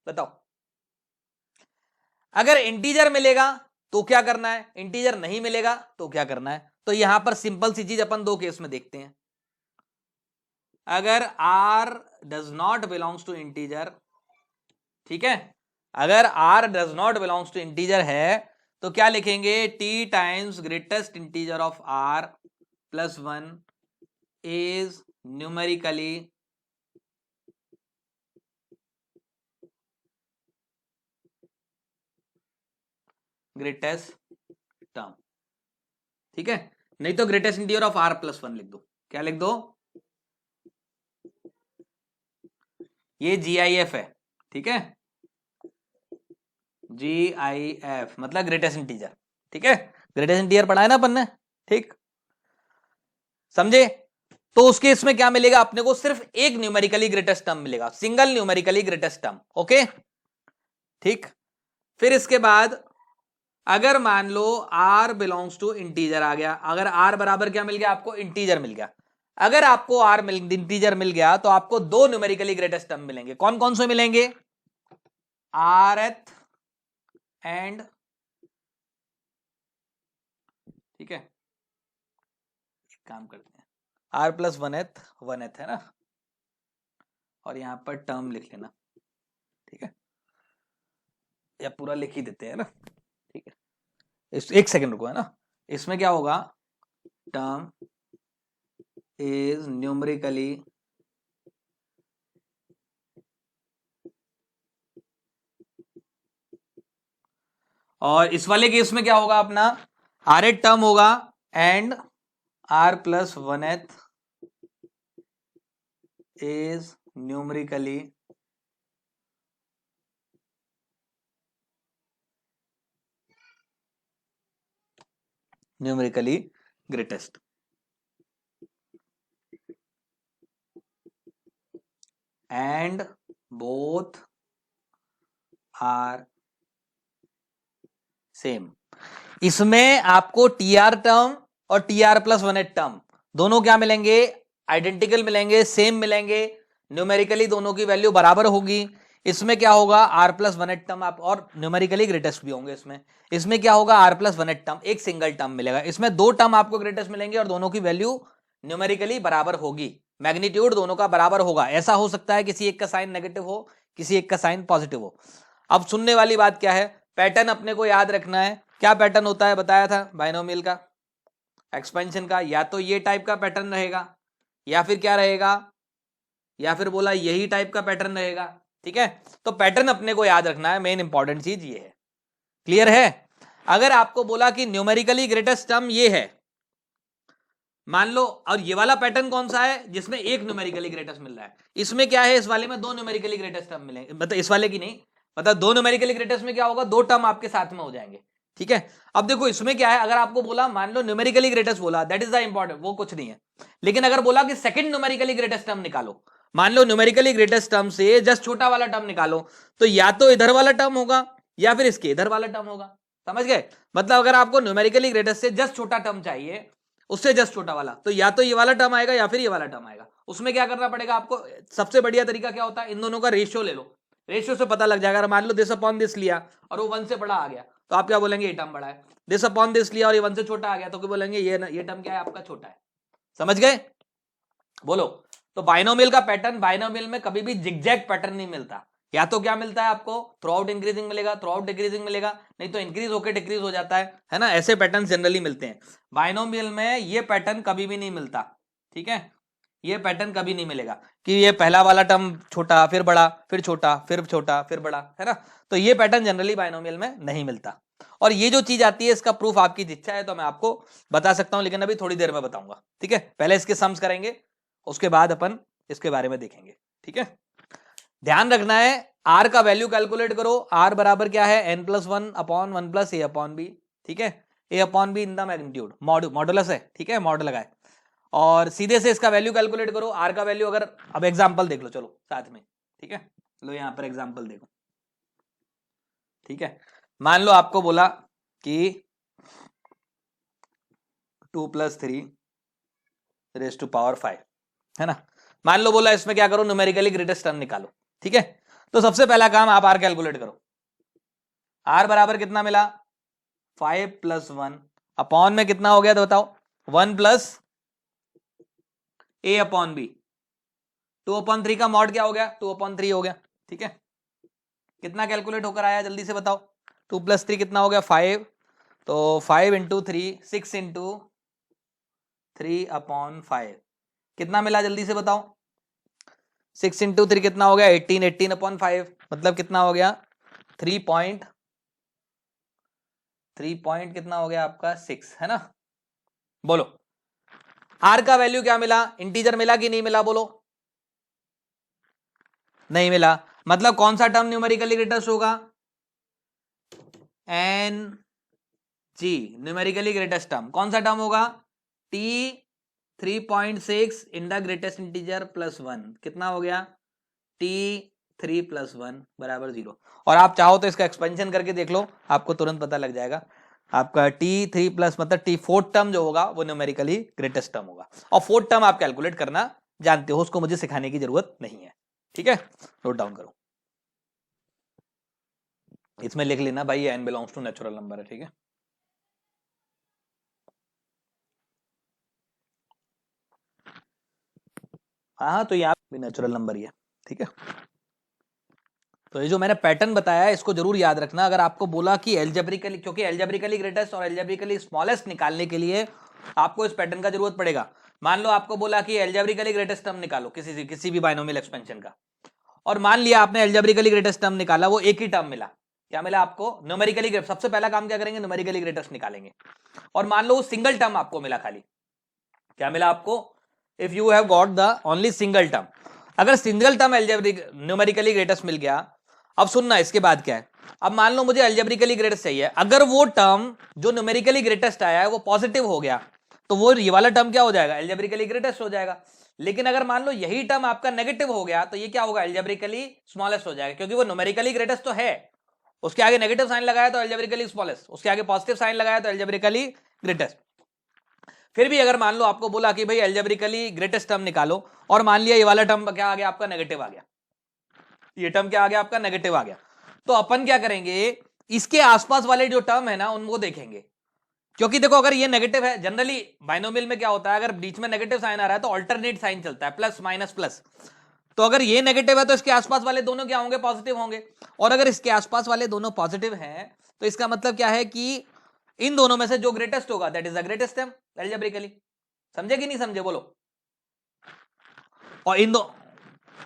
A: बताओ। अगर इंटीजर मिलेगा तो क्या करना है, इंटीजर नहीं मिलेगा तो क्या करना है। तो यहां पर सिंपल सी चीज अपन दो केस में देखते हैं। अगर r does not belongs to integer, ठीक है, अगर r does not belongs to integer है तो क्या लिखेंगे? t times greatest integer of r plus 1 is numerically greatest term, ठीक है। नहीं तो greatest integer of r plus 1 लिख दो। क्या लिख दो? ये GIF है, ठीक है, GIF मतलब ग्रेटेस्ट इंटीजर, ठीक है। ग्रेटेस्ट इंटीजर पढ़ा है ना अपन ने, ठीक, समझे। तो उसके इसमें क्या मिलेगा अपने को? सिर्फ एक न्यूमेरिकली ग्रेटेस्ट टर्म मिलेगा, single numerically greatest term, okay, ठीक। फिर इसके बाद अगर मान लो r बिलोंग्स टू इंटीजर आ गया, अगर r बराबर क्या मिल गया आपको? इंटीजर मिल गया। अगर आपको इंटीजर मिल गया तो आपको दो न्यूमेरिकली ग्रेटेस्ट टर्म मिलेंगे। कौन कौन से मिलेंगे? rth एंड, ठीक है, एक काम करते हैं, r प्लस 1th है ना, और यहां पर टर्म लिख लेना, ठीक है, या पूरा लिख ही देते हैं ना, ठीक है। एक सेकंड रुको, है ना, इसमें क्या होगा? टर्म इज न्यूमेरिकली और इस वाले केस में क्या होगा अपना? rth टर्म होगा and r plus 1th is numerically greatest. And both are same. इसमें आपको टीआर टर्म और टीआर प्लस 1 टर्म दोनों क्या मिलेंगे? आइडेंटिकल मिलेंगे, सेम मिलेंगे, न्यूमेरिकली दोनों की वैल्यू बराबर होगी. इसमें क्या होगा? आर प्लस 1 टर्म आप और न्यूमेरिकली ग्रेटेस्ट भी होंगे. इसमें क्या होगा? आर प्लस 1 टर्म, एक सिंगल टर्म मिलेगा. इसमें दो टर्म आपको ग्रेटेस्ट मिलेंगे और दोनों की वैल्यू न्यूमेरिकली बराबर होगी. मैग्नीट्यूड दोनों का बराबर होगा. ऐसा हो सकता है किसी एक का साइन नेगेटिव हो, किसी एक का साइन पॉजिटिव हो. अब सुनने वाली बात क्या है? पैटर्न अपने को याद रखना है. क्या पैटर्न होता है बताया था बाइनोमियल का, एक्सपेंशन का? या तो ये टाइप का पैटर्न रहेगा या फिर क्या रहेगा, या फिर बोला यही टाइप का पैटर्न रहेगा. ठीक है, तो पैटर्न अपने को याद रखना है. मेन इंपॉर्टेंट चीज ये है. क्लियर है? अगर आपको बोला कि न्यूमेरिकली ग्रेटेस्ट टर्म ये है, मान लो, और ये वाला पैटर्न कौन सा है? जिसमें एक न्यूमेरिकली ग्रेटेस्ट मिल रहा है. इसमें क्या है? इस वाले में दो न्यूमेरिकली ग्रेटेस्ट टर्म मिलेंगे. मतलब इस वाले की नहीं, मतलब दो न्यूमेरिकली ग्रेटेस्ट में क्या होगा? दो टर्म आपके साथ में हो जाएंगे. ठीक है, अब देखो इसमें क्या है, अगर आपको बोला, मान लो न्यूमेरिकली ग्रेटेस्ट बोला, दैट इज द इंपॉर्टेंट, वो कुछ नहीं है. लेकिन अगर बोला कि सेकंड न्यूमेरिकली ग्रेटेस्ट टर्म निकालो, मान लो न्यूमेरिकली ग्रेटेस्ट टर्म से जस्ट छोटा वाला टर्म निकालो, तो या तो इधर वाला टर्म होगा या फिर इसके इधर वाला टर्म होगा. समझ गए? मतलब अगर आपको न्यूमेरिकली ग्रेटेस्ट से जस्ट छोटा टर्म चाहिए, उससे जस्ट छोटा वाला, तो या तो ये वाला टर्म आएगा या फिर ये वाला टर्म आएगा. उसमें क्या करना पड़ेगा आपको? सबसे बढ़िया तरीका क्या होता है? इन दोनों का रेशियो ले लो. रेशियो से पता लग जाएगा. अगर मान लो दिस अपॉन दिस लिया और वो 1 से बड़ा आ गया, तो आप क्या बोलेंगे? ये टर्म बड़ा है. दिस अपॉन दिस लिया और ये 1 से छोटा आ गया, तो क्या बोलेंगे? ये टर्म क्या है आपका? छोटा है. समझ गए? बोलो. तो बाइनोमियल का पैटर्न, बाइनोमियल में कभी भी जिगजैग पैटर्न नहीं मिलता. या तो क्या मिलता है आपको? थ्रू आउट इंक्रीजिंग मिलेगा, थ्रू आउट डिक्रीजिंग मिलेगा, नहीं तो इंक्रीज होकर डिक्रीज हो जाता है ना. ऐसे पैटर्न जनरली मिलते हैं. बाइनोमियल में ये पैटर्न कभी भी नहीं मिलता. ठीक है, ये पैटर्न कभी नहीं मिलेगा कि ये पहला वाला टर्म छोटा, फिर बड़ा, फिर छोटा, फिर छोटा, फिर बड़ा, है ना. तो ये पैटर्न जनरली बाइनोमियल में नहीं मिलता. और ये जो चीज आती है, इसका प्रूफ आपकी इच्छा है तो मैं आपको बता सकता हूं, लेकिन अभी थोड़ी देर में बताऊंगा. ठीक है, पहले इसके सम्स करेंगे, उसके बाद अपन इसके बारे में देखेंगे. ठीक है, ध्यान रखना है, आर का वैल्यू कैलकुलेट करो. आर बराबर क्या है? N plus 1 upon 1 plus A upon B. ठीक है, A upon B in the magnitude, modulus है. ठीक है, मॉड लगाए और सीधे से इसका वैल्यू कैलकुलेट करो. आर का वैल्यू अगर, अब एग्जांपल देख लो चलो साथ में. ठीक है, लो यहां पर एग्जांपल देखो. ठीक है, मान लो आपको बोला कि 2 + 3 रेज़ टू पावर 5, है ना. मान लो बोला इसमें क्या करो? न्यूमेरिकली ग्रेटेस्ट टर्म निकालो. ठीक है, तो सबसे पहला काम आप आर कैलकुलेट करो. आर बराबर कितना मिला? 5 + 1 अपॉन में कितना हो गया तो बताओ? 1 प्लस ए अपॉन बी. 2/3 का मॉड क्या हो गया? 2/3 हो गया. ठीक है, कितना कैलकुलेट होकर आया जल्दी से बताओ? 2 + 3 कितना हो गया? 5. तो 5 × 3 6 × 3/5 कितना मिला जल्दी से बताओ? 6 × 3 कितना हो गया? 18. 18/5 मतलब कितना हो गया? 3 पॉइंट कितना हो गया आपका? 6, है ना. बोलो आर का वैल्यू क्या मिला? इंटीजर मिला कि नहीं मिला? बोलो. नहीं मिला. मतलब कौन सा टर्म न्यूमेरिकली ग्रेटेस्ट होगा? एन जी, न्यूमेरिकली ग्रेटेस्ट टर्म कौन सा टर्म होगा? T 3.6 in the greatest integer plus 1. कितना हो गया? टी 3 + 1 = 0. और आप चाहो तो इसका एक्सपेंशन करके देख लो, आपको तुरंत पता लग जाएगा. आपका T3+ मतलब टी फोर्थ टर्म जो होगा वो न्यूमेरिकली ग्रेटेस्ट टर्म होगा. और फोर्थ टर्म आप कैलकुलेट करना जानते हो, उसको मुझे सिखाने की जरूरत नहीं है. ठीक है, नोट डाउन करो. इसमें लिख लेना भाई, n belongs to natural number है. ठीक है, हाँ तो यहाँ भी नेचुरल नंबर ही है. ठीक है, तो ये जो मैंने पैटर्न बताया है इसको जरूर याद रखना. अगर आपको बोला कि एल्जेब्रिकली, क्योंकि एल्जेब्रिकली ग्रेटेस्ट और एल्जेब्रिकली स्मॉलेस्ट निकालने के लिए आपको इस पैटर्न का जरूरत पड़ेगा. मान लो आपको बोला कि एल्जेब्रिकली ग्रेटेस्ट टर्म निकालो किसी भी बाइनोमियल एक्सपेंशन का, और मान लिया आपने एल्जेब्रिकली ग्रेटेस्ट टर्म निकाला, वो एक ही टर्म मिला. क्या मिला आपको? न्यूमेरिकली. सबसे पहला काम क्या करेंगे? न्यूमेरिकली ग्रेटेस्ट निकालेंगे. और मान लो सिंगल टर्म आपको मिला खाली. क्या मिला आपको? If you have got the only single term. अगर single term algebraic numerically greatest मिल गया, अब सुनना इसके बाद क्या है, अब मान लो मुझे एल्जेब्रिकली ग्रेटेस्ट चाहिए, अगर वो टर्म जो न्यूमेरिकली ग्रेटेस्ट आया है वो पॉजिटिव हो गया तो वो ये वाला टर्म क्या हो जाएगा, एल्जेब्रिकली ग्रेटेस्ट हो जाएगा। लेकिन अगर मान लो यही टर्म आपका नेगेटिव हो गया तो ये क्या होगा, एल्जेब्रिकली स्मॉलेस्ट हो जाएगा, क्योंकि वो न्यूमेरिकली ग्रेटेस्ट तो है, उसके आगे नेगेटिव साइन लगाया तो एल्जेब्रिकली स्मॉलेस्ट, उसके आगे पॉजिटिव साइन लगाया तो एल्जेब्रिकली ग्रेटेस्ट। फिर भी अगर मान लो आपको बोला कि भाई एल्जेब्रिकली ग्रेटेस्ट टर्म निकालो, और मान लिया ये वाला टर्म क्या आ गया आपका, नेगेटिव आ गया, ये टर्म क्या आ गया आपका, नेगेटिव आ गया, तो अपन क्या करेंगे, इसके आसपास वाले जो टर्म है ना उनको देखेंगे, क्योंकि देखो अगर ये नेगेटिव है, जनरली बाइनोमियल में क्या होता है, अगर बीच में नेगेटिव साइन आ रहा है तो अल्टरनेट साइन चलता है, प्लस माइनस प्लस, तो अगर ये नेगेटिव है तो इसके आसपास वाले दोनों क्या होंगे, पॉजिटिव होंगे, और अगर इसके आसपास वाले दोनों पॉजिटिव हैं तो इसका मतलब क्या है कि इन दोनों में से जो ग्रेटेस्ट होगा that is the greatest term algebraically. समझे कि नहीं समझे, बोलो। और इन दो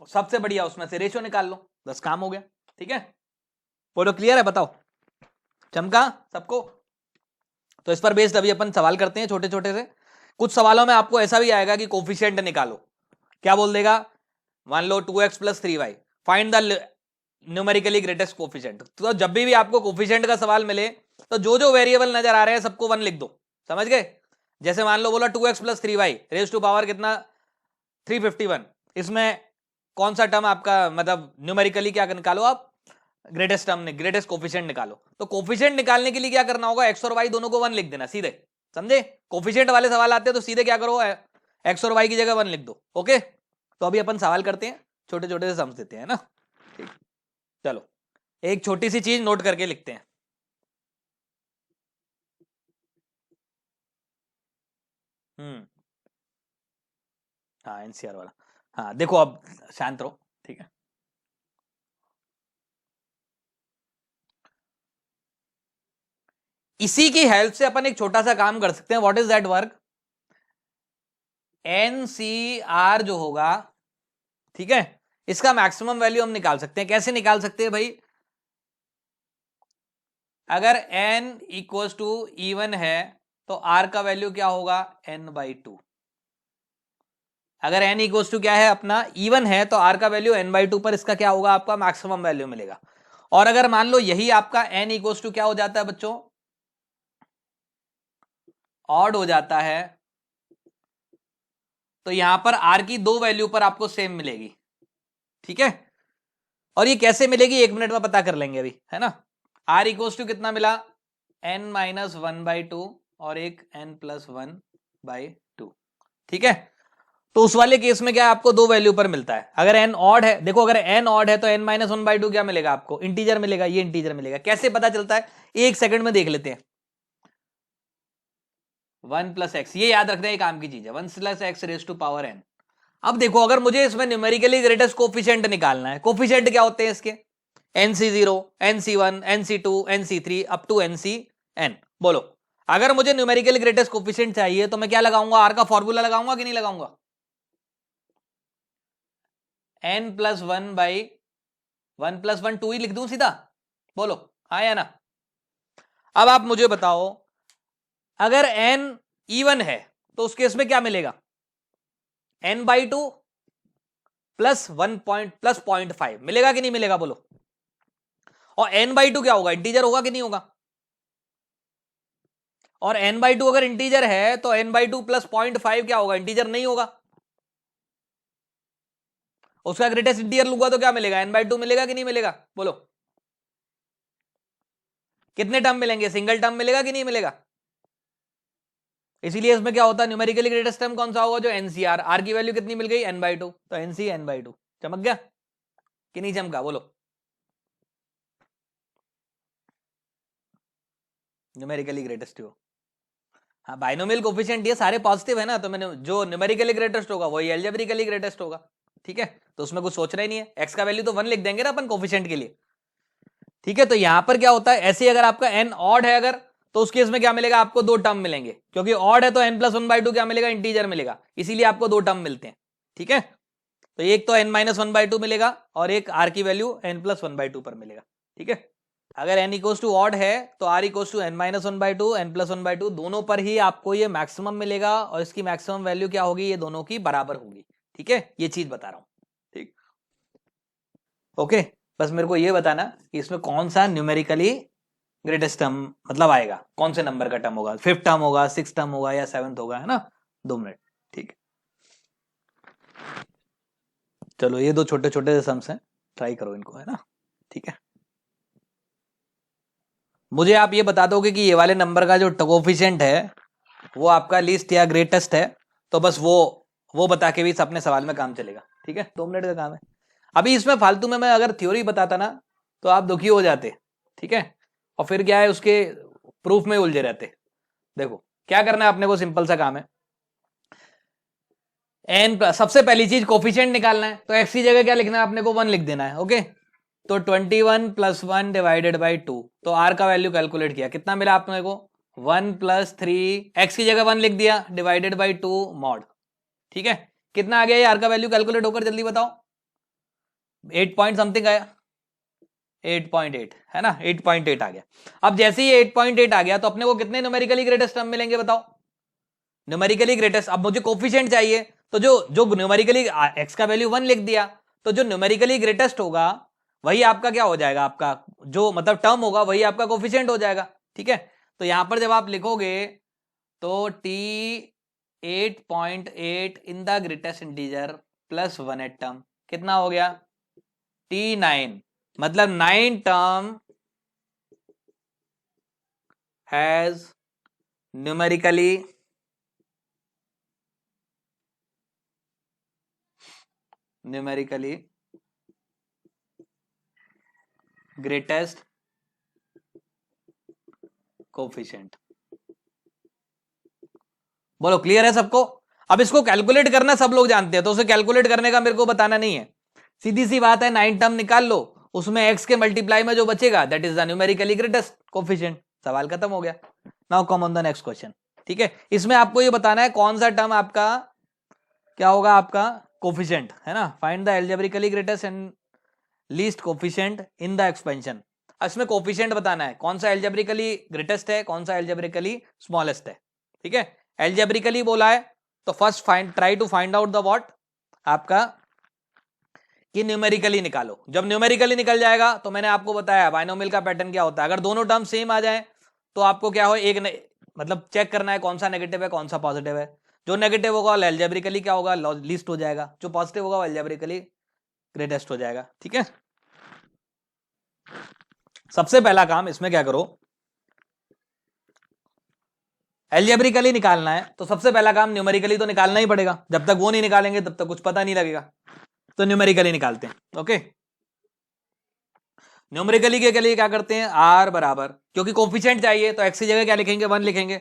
A: सबसे बढ़िया उसमें से रेशियो निकाल लो, बस काम हो गया। ठीक है, बोलो क्लियर है, बताओ चमका सबको। तो इस पर बेस्ड अभी अपन सवाल करते हैं छोटे छोटे से। कुछ सवालों में आपको ऐसा भी आएगा कि कोफिशिएंट निकालो, क्या बोल देगा, मान लो 2x + 3y find the numerically greatest coefficient. तो जब भी आपको कोफिशिएंट का सवाल मिले तो जो जो वेरिएबल नजर आ रहे हैं सबको 1 लिख दो, समझ गए। जैसे मान लो बोला 2x + 3y raise to power कितना 351, इसमें कौन सा टर्म आपका मतलब न्यूमेरिकली क्या निकालो आप, ग्रेटेस्ट टर्म, ग्रेटेस्ट कोफिशिएंट निकालो। तो कोफिशिएंट निकालने के लिए क्या करना होगा, x और y दोनों को 1 लिख देना सीधे, समझे। कोफिशिएंट वाले सवाल आते हैं तो सीधे क्या करो, x और y की जगह 1 लिख दो। ओके, तो अभी अपन सवाल करते हैं, छोटे छोटे से समझ देते हैं ना। ठीक, चलो एक छोटी सी चीज नोट करके लिखते हैं। हाँ एनसीआर वाला, हाँ देखो अब शांत रहो, ठीक है। इसी की हेल्प से अपन एक छोटा सा काम कर सकते हैं। What is that work, NCR जो होगा, ठीक है, इसका मैक्सिमम वैल्यू हम निकाल सकते हैं। कैसे निकाल सकते हैं भाई, अगर n इक्वल्स टू इवन है तो r का वैल्यू क्या होगा, n/2। अगर n इक्वल्स टू क्या है अपना इवन है तो r का वैल्यू n/2 पर इसका क्या होगा, आपका मैक्सिमम वैल्यू मिलेगा। और अगर मान लो यही आपका n इक्वल्स टू क्या हो जाता है बच्चों, ऑड हो जाता है, तो यहां पर r की 2 वैल्यू पर आपको सेम मिलेगी। ठीक है, और ये कैसे मिलेगी 1 मिनट में पता कर लेंगे अभी, है ना। r इक्वल्स टू कितना मिला, n-1/2 और एक n+1/2। ठीक है, तो उस वाले केस में क्या आपको 2 वैल्यू पर मिलता है। अगर n ऑड है, देखो अगर n ऑड है तो n-1/2 क्या मिलेगा आपको, इंटीजर मिलेगा, ये इंटीजर मिलेगा। कैसे पता चलता है, 1 सेकंड में देख लेते हैं। 1 + x, ये याद रखना है, काम की चीज है, 1 + x⁻n। अब देखो अगर मुझे इसमें न्यूमेरिकली ग्रेटेस्ट कोफिशिएंट निकालना है, कोफिशिएंट क्या होते हैं इसके, nc0, nc1, nc2, nc3 up to ncn। बोलो अगर मुझे न्यूमेरिकली ग्रेटेस्ट कोफिशिएंट चाहिए तो मैं क्या लगाऊंगा, r का फॉर्मूला लगाऊंगा कि नहीं लगाऊंगा, n+1/1 + 1 2 ही लिख दूं सीधा, बोलो हाँ या ना। अब आप मुझे बताओ अगर n इवन है तो उस केस में क्या मिलेगा, n/2 + 0.5 मिलेगा कि नहीं मिलेगा, बोलो। और n/2 क्या होगा, इंटीजर होगा कि नहीं होगा। और n/2 अगर इंटीजर है तो n/2 + 0.5 क्या होगा, इंटीजर नहीं होगा। उसका ग्रेटेस्ट इंटीजर लूंगा तो क्या मिलेगा, n/2 मिलेगा कि नहीं मिलेगा, बोलो। कितने टर्म मिलेंगे, सिंगल टर्म मिलेगा कि नहीं मिलेगा। इसीलिए इसमें क्या होता है, न्यूमेरिकली ग्रेटेस्ट टर्म कौन सा होगा, जो एनसीआर, आर की वैल्यू कितनी मिल गई, n/2, तो एनसी n/2। चमक गया कि नहीं चमका, बोलो। न्यूमेरिकली ग्रेटेस्ट हो, हाँ बाइनोमियल कोफिशिएंट ये सारे पॉजिटिव है ना, तो मैंने जो न्यूमेरिकली ग्रेटेस्ट होगा वही एल्जेब्रिकली ग्रेटेस्ट होगा। ठीक है, तो उसमें कुछ सोचना ही नहीं है, एक्स का वैल्यू तो 1 लिख देंगे ना अपन कोफिशिएंट के लिए। ठीक है, तो यहां पर क्या होता है, ऐसे अगर आपका n ऑड है अगर, तो उस केस में क्या मिलेगा आपको, 2 टर्म मिलेंगे, क्योंकि ऑड है तो n+1/2 क्या मिलेगा, इंटीजर मिलेगा, इसीलिए आपको 2 टर्म मिलते हैं। ठीक है, तो एक तो n-1/2 मिलेगा और एक r की वैल्यू n+1/2 पर मिलेगा। ठीक है, अगर n इक्वल्स टू ऑड है तो r equals to n-1/2 n+1/2 दोनों पर ही आपको ये मैक्सिमम मिलेगा, और इसकी मैक्सिमम वैल्यू क्या होगी, ये दोनों की बराबर होगी। ठीक है, ये चीज बता रहा हूं। ठीक, ओके, बस मेरे को ये बताना कि इसमें कौन सा न्यूमेरिकली ग्रेटेस्ट टर्म मतलब आएगा, कौन से नंबर का टर्म होगा, 5th टर्म होगा, 6th टर्म होगा या 7th होगा, है ना। 2 मिनट, ठीक है। चलो ये 2 छोटे छोटे से सम्स हैं, ट्राई करो इनको, है ना, ठीक है। मुझे आप ये बता दोगे कि ये वाले नंबर का जो कोफिशिएंट है वो आपका लीस्ट या ग्रेटेस्ट है, तो बस वो बता के भी अपने सवाल में काम चलेगा, ठीक है। 2 मिनट का काम है। अभी इसमें फालतू में मैं अगर थ्योरी बताता ना तो आप दुखी हो जाते, ठीक है, और फिर क्या है उसके प्रूफ में उलझे रहते। देखो क्या करना है अपने को, सिंपल सा काम है। एन सबसे पहली चीज कोफिशिएंट निकालना है, तो एक्स की जगह क्या लिखना है अपने को, 1 लिख देना है, ओके। तो 21 + 1 डिवाइडेड बाई 2, तो आर का वैल्यू कैलकुलेट किया, कितना मिला अपने को, 1 + 3, एक्स की जगह 1 लिख दिया, डिवाइडेड बाई 2 मॉड, ठीक है। कितना आ गया ये आर का वैल्यू कैलकुलेट होकर, जल्दी बताओ। 8 पॉइंट समथिंग आया, 8.8 है ना, 8.8 आ गया। अब जैसे ही 8.8 आ गया तो अपने को कितने न्यूमेरिकली ग्रेटेस्ट टर्म मिलेंगे बताओ, न्यूमेरिकली ग्रेटेस्ट। अब मुझे कोफिशिएंट चाहिए, तो जो जो न्यूमेरिकली एक्स का वैल्यू 1 लिख दिया, तो जो न्यूमेरिकली ग्रेटेस्ट होगा वही आपका क्या हो जाएगा, आपका जो मतलब टर्म होगा वही आपका कोफिशिएंट हो जाएगा, ठीक है। तो यहां पर जब आप लिखोगे तो T 8.8 in the greatest integer plus 1 at term, कितना हो गया, T9, मतलब 9 term has numerically greatest coefficient. बोलो क्लियर है सबको। अब इसको कैलकुलेट करना सब लोग जानते हैं, तो उसे कैलकुलेट करने का मेरे को बताना नहीं है, सीधी सी बात है, 9 टर्म निकाल लो, उसमें x के मल्टीप्लाई में जो बचेगा that is the numerically greatest coefficient, सवाल खत्म हो गया। Now come on the next question, ठीक है। इसमें आपको ये बताना है कौन सा टर्म आपका क्या होगा, आपका कोफिशिएंट, है ना। Find the algebraically greatest and least coefficient in the expansion. इसमें कोफिशिएंट बताना है कौन सा एल्जेब्रिकली ग्रेटेस्ट है, कौन सा एल्जेब्रिकली स्मॉलेस्ट है, ठीक है। एल्जेब्रिकली बोला है तो first try to find out the what, आपका कि न्यूमेरिकली निकालो। जब न्यूमेरिकली निकल जाएगा तो मैंने आपको बताया बाइनोमियल का पैटर्न क्या होता है, अगर दोनों टर्म सेम आ जाए तो आपको क्या हो, मतलब चेक करना है कौन सा नेगेटिव है कौन सा पॉजिटिव है। जो नेगेटिव होगा एल्जेब्रिकली क्या होगा, लीस्ट हो जाएगा, जो पॉजिटिव होगा वो एल्जेब्रिकली ग्रेटेस्ट हो जाएगा, ठीक है। सबसे पहला काम इसमें क्या करो, एल्जेब्रिकली निकालना है तो सबसे पहला काम न्यूमेरिकली तो निकालना ही पड़ेगा, जब तक वो नहीं निकालेंगे तब तक कुछ पता नहीं लगेगा, तो न्यूमेरिकली निकालते हैं, ओके। न्यूमेरिकली के लिए क्या करते हैं, आर बराबर, क्योंकि कोफिशिएंट चाहिए तो एक्स की जगह क्या लिखेंगे, 1 लिखेंगे,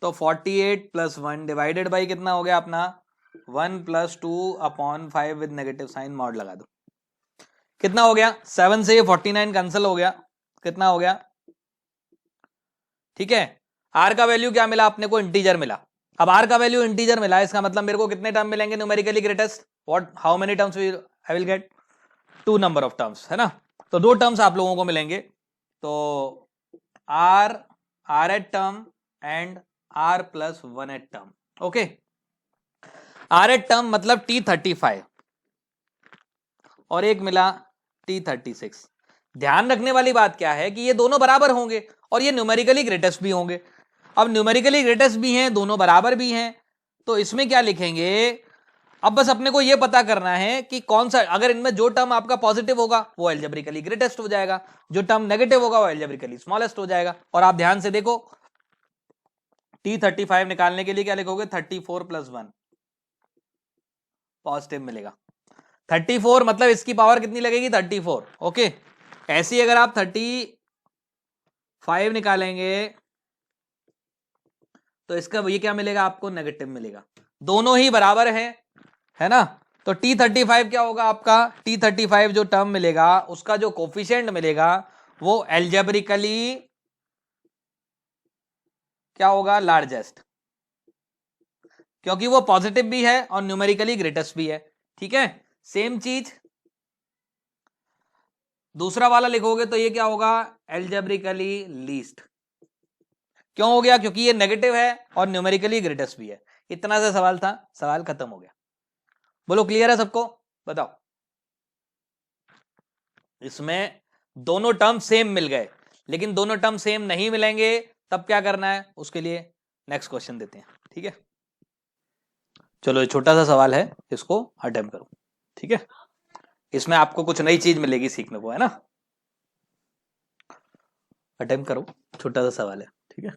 A: तो 48 + 1 डिवाइडेड बाई कितना हो गया अपना 1 + 2/5 विद नेगेटिव साइन, मॉड लगा दो, कितना हो गया 7 से 49 कैंसिल हो गया, कितना हो गया, ठीक है। आर का वैल्यू क्या मिला अपने को, इंटीजर मिला। अब आर का वैल्यू इंटीजर मिला, इसका मतलब मेरे को कितने टर्म मिलेंगे numerically greatest, what how many terms I will get, 2 number of terms, है ना। तो 2 टर्म्स आप लोगों को मिलेंगे, तो R at term and R + 1 at term, okay. R at term मतलब T35 और एक मिला T36। ध्यान रखने वाली बात क्या है कि ये दोनों बराबर होंगे और ये न्यूमेरिकली ग्रेटेस्ट भी होंगे। अब न्यूमेरिकली ग्रेटेस्ट भी हैं, दोनों बराबर भी हैं, तो इसमें क्या लिखेंगे, अब बस अपने को यह पता करना है कि कौन सा, अगर इनमें जो टर्म आपका पॉजिटिव होगा वो एल्जेब्रिकली ग्रेटेस्ट हो जाएगा, जो टर्म नेगेटिव होगा वो एल्जेब्रिकली स्मॉलेस्ट हो जाएगा। और आप ध्यान से देखो T35 निकालने के लिए क्या लिखोगे, 34 + 1 पॉजिटिव मिलेगा, 34 मतलब इसकी पावर कितनी लगेगी, 34, ओके। ऐसी अगर आप 35 निकालेंगे तो इसका ये क्या मिलेगा आपको, नेगेटिव मिलेगा, दोनों ही बराबर है ना। तो T35 क्या होगा आपका, T35 जो टर्म मिलेगा उसका जो कोफिशिएंट मिलेगा वो एल्जेब्रिकली क्या होगा, लार्जेस्ट, क्योंकि वो पॉजिटिव भी है और न्यूमेरिकली ग्रेटेस्ट भी है, ठीक है। सेम चीज दूसरा वाला लिखोगे तो ये क्या होगा, एल्जेब्रिकली लीस्ट, क्यों हो गया, क्योंकि ये नेगेटिव है और न्यूमेरिकली ग्रेटेस्ट भी है। इतना सा सवाल था, सवाल खत्म हो गया। बोलो क्लियर है सबको, बताओ। इसमें दोनों टर्म सेम मिल गए, लेकिन दोनों टर्म सेम नहीं मिलेंगे, तब क्या करना है, उसके लिए नेक्स्ट क्वेश्चन देते हैं। ठीक है, चलो ये छोटा सा सवाल है, इसको अटेम्प्ट करो। ठीक है, इसमें आपको कुछ नई चीज मिलेगी सीखने को, है ना। अटेम्प्ट करो, छोटा सा सवाल है। ठीक है,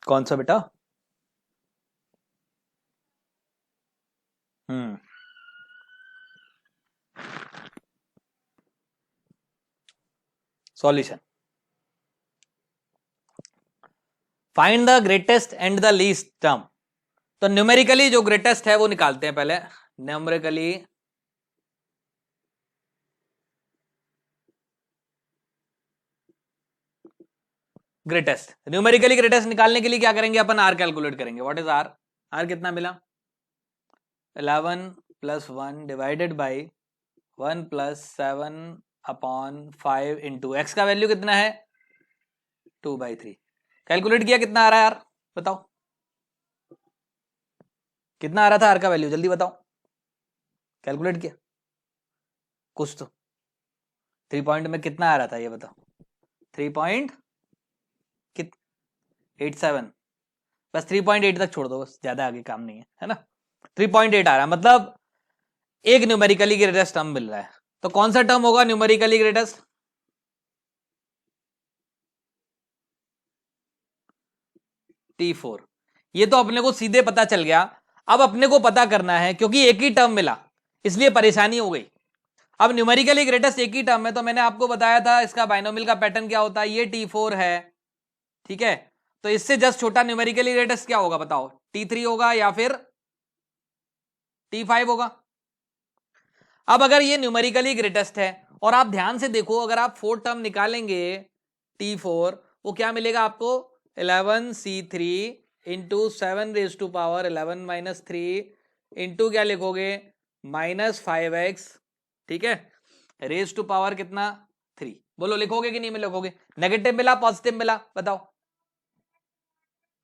A: कौन सा बेटा? Solution, find the greatest and the least term. तो न्यूमेरिकली जो ग्रेटेस्ट है वो निकालते हैं पहले। न्यूमेरिकली ग्रेटेस्ट, न्यूमेरिकली ग्रेटेस्ट निकालने के लिए क्या करेंगे अपन, आर कैलकुलेट करेंगे। What is R? आर कितना मिला? 11 + 1 divided by 1 + 7 upon 5 into X का वैल्यू कितना है? 2/3। कैलकुलेट किया, कितना आ रहा है यार, बताओ कितना आ रहा था आर का वैल्यू, जल्दी बताओ। कैलकुलेट किया कुछ तो, 3 पॉइंट में कितना आ रहा था ये बताओ। 3.87, बस 3.8 तक छोड़ दो, बस ज्यादा आगे काम नहीं है ना। 3.8 आ रहा है, मतलब एक न्यूमेरिकली ग्रेटेस्ट टर्म मिल रहा है। तो कौन सा टर्म होगा न्यूमेरिकली ग्रेटेस्ट? T4। ये तो अपने को सीधे पता चल गया। अब अपने को पता करना है, क्योंकि एक ही टर्म मिला इसलिए परेशानी हो गई। अब न्यूमेरिकली ग्रेटेस्ट एक ही टर्म है, तो मैंने आपको बताया था इसका बाइनोमियल का पैटर्न क्या होता है, ये T4 है। ठीक है, तो इससे जस्ट छोटा न्यूमेरिकली ग्रेटेस्ट क्या होगा बताओ, T3 होगा या फिर T5 होगा। अब अगर ये न्यूमेरिकली ग्रेटेस्ट है, और आप ध्यान से देखो, अगर आप 4 टर्म निकालेंगे T4, वो क्या मिलेगा आपको, 11C3 इंटू 7⁻11-3 इंटू क्या लिखोगे, -5x। ठीक है, रेज टू पावर कितना, 3। बोलो लिखोगे कि नहीं में लिखोगे? नेगेटिव मिला पॉजिटिव मिला बताओ?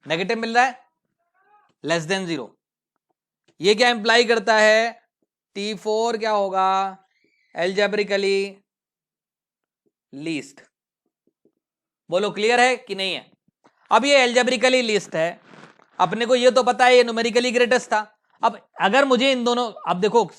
A: नेगेटिव मिल रहा है, <0 ये क्या इंप्लाई करता है, T4 क्या होगा, एल्जेब्रिकली लीस्ट। बोलो क्लियर है कि नहीं है? अब ये एल्जेब्रिकली लीस्ट है, अपने को ये तो पता है ये न्यूमेरिकली ग्रेटेस्ट था। अब अगर मुझे इन दोनों, अब देखो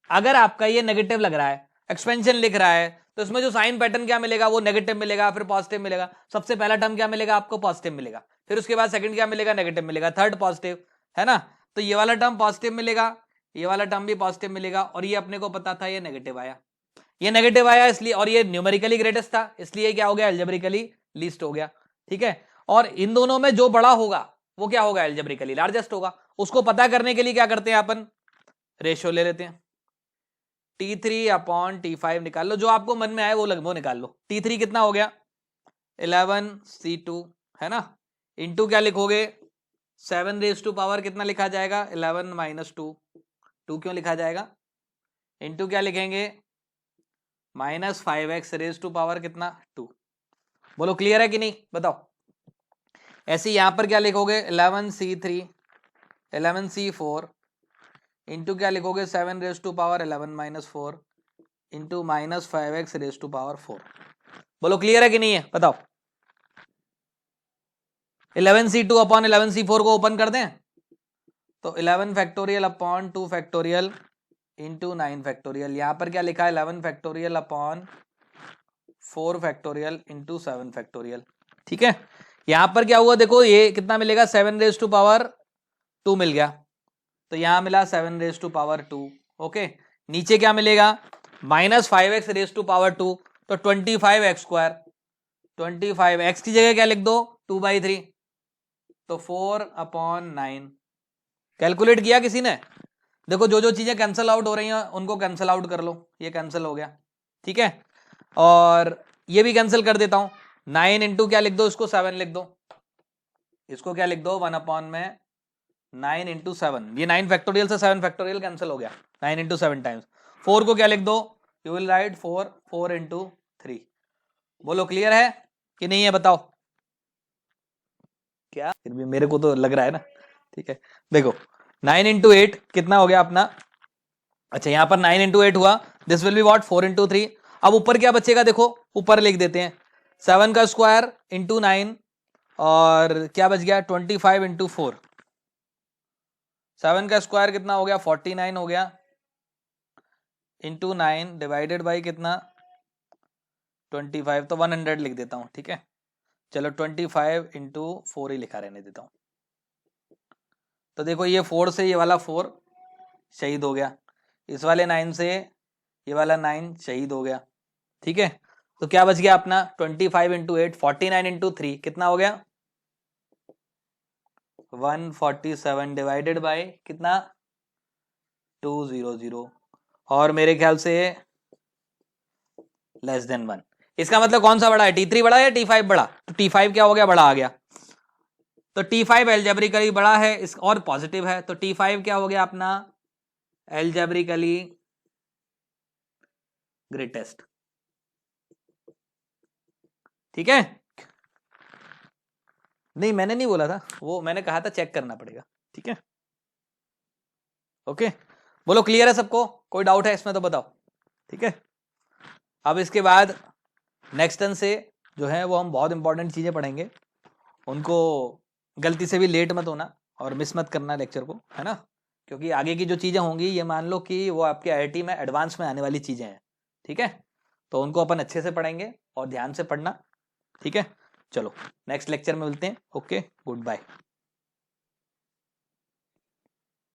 A: अगर आपका ये नेगेटिव लग रहा है, एक्सपेंशन लिख रहा है, तो इसमें जो साइन पैटर्न क्या मिलेगा, वो नेगेटिव मिलेगा, फिर पॉजिटिव मिलेगा। सबसे पहला टर्म क्या मिलेगा आपको, पॉजिटिव मिलेगा, फिर उसके बाद सेकंड क्या मिलेगा, नेगेटिव मिलेगा, थर्ड पॉजिटिव, है ना। तो ये वाला टर्म पॉजिटिव मिलेगा, ये वाला टर्म भी पॉजिटिव मिलेगा, और ये अपने को पता था ये नेगेटिव आया, ये नेगेटिव आया इसलिए, और ये न्यूमेरिकली ग्रेटेस्ट था इसलिए क्या हो गया, एल्जेब्रिकली लीस्ट हो गया। ठीक है, और इन दोनों में जो बड़ा होगा वो क्या होगा, एल्जेब्रिकली लार्जेस्ट होगा। उसको पता करने के लिए क्या करते हैं अपन, रेशियो ले लेते हैं। T3/T5 निकाल लो, जो आपको मन में आए वो निकाल लो। T3 कितना हो गया, 11C2, है ना, इंटू क्या लिखोगे, 7⁻, कितना लिखा जाएगा, 11 - 2 क्यों लिखा जाएगा, इंटू क्या लिखेंगे, -5x⁻, कितना 2। बोलो क्लियर है कि नहीं बताओ। ऐसे यहां पर क्या लिखोगे, 11C3 11C4 इंटू क्या लिखोगे, 7⁻11 - 4 इंटू -5x⁻4। बोलो क्लियर है कि नहीं है बताओ। 11C2/11C4 को ओपन कर दें, तो 11 factorial upon 2 factorial into 9 factorial. यहां पर क्या लिखा है, 11 factorial upon 4 factorial into 7 factorial. ठीक है, यहां पर क्या हुआ देखो, ये कितना मिलेगा, 7⁻2 मिल गया, तो यहां मिला 7⁻2। ओके, नीचे क्या मिलेगा, -5x⁻2, तो 25x², 25x की जगह क्या लिख दो, 2/3, तो 4/9। कैलकुलेट किया किसी ने? देखो जो जो चीजें कैंसिल आउट हो रही हैं उनको कैंसिल आउट कर लो, ये कैंसिल हो गया। ठीक है, और ये भी कैंसिल कर देता हूं, 9 इंटू क्या लिख दो, इसको 7 लिख दो, इसको क्या लिख दो, 1/9 इंटू 7। ये 9 फैक्टोरियल से 7 फैक्टोरियल कैंसिल हो गया, 9 इंटू 7 टाइम्स। 4 को क्या लिख दो, यू विल राइट 4 इंटू 3। बोलो क्लियर है कि नहीं है बताओ। क्या, फिर भी मेरे को तो लग रहा है ना। ठीक है, देखो 9 इंटू 8 कितना हो गया अपना, अच्छा यहाँ पर 9 इंटू 8 हुआ, this will be what 4 into 3। अब ऊपर क्या बचेगा, देखो ऊपर लिख देते हैं 7 का स्क्वायर इंटू 9, और क्या बच गया 25 इंटू 4। 7 का स्क्वायर कितना हो गया 49 हो गया, इंटू 9 डिवाइडेड बाई कितना 25, तो 100 लिख देता हूं। ठीक है, चलो 25 इंटू 4 ही लिखा रहने देता हूं। तो देखो ये 4 से ये वाला 4 शहीद हो गया, इस वाले 9 से ये वाला 9 शहीद हो गया। ठीक है, तो क्या बच गया अपना 25 इंटू 8, 49 इंटू 3 कितना हो गया 147 डिवाइडेड बाय कितना 200, और मेरे ख्याल से लेस देन 1। इसका मतलब कौन सा बड़ा है, T3 बड़ा है या T5 बड़ा, तो T5 क्या हो गया बड़ा आ गया, तो T5 एल्जेब्रिकली बड़ा है इस और पॉजिटिव है, तो T5 क्या हो गया अपना एल्जेब्रिकली ग्रेटेस्ट। ठीक है, नहीं मैंने नहीं बोला था वो, मैंने कहा था चेक करना पड़ेगा। ठीक है, ओके, बोलो क्लियर है सबको, कोई डाउट है इसमें तो बताओ। ठीक है, अब इसके बाद नेक्स्ट टर्न से जो है वो हम बहुत इंपॉर्टेंट चीजें पढ़ेंगे, उनको गलती से भी लेट मत होना और मिस मत करना लेक्चर को, है ना, क्योंकि आगे की जो चीजें होंगी ये मान लो कि वो आपके आईआईटी में एडवांस में आने वाली चीजें हैं। ठीक है, तो उनको अपन अच्छे से पढ़ेंगे और ध्यान से पढ़ना। ठीक है, चलो नेक्स्ट लेक्चर में मिलते हैं। Okay, good bye.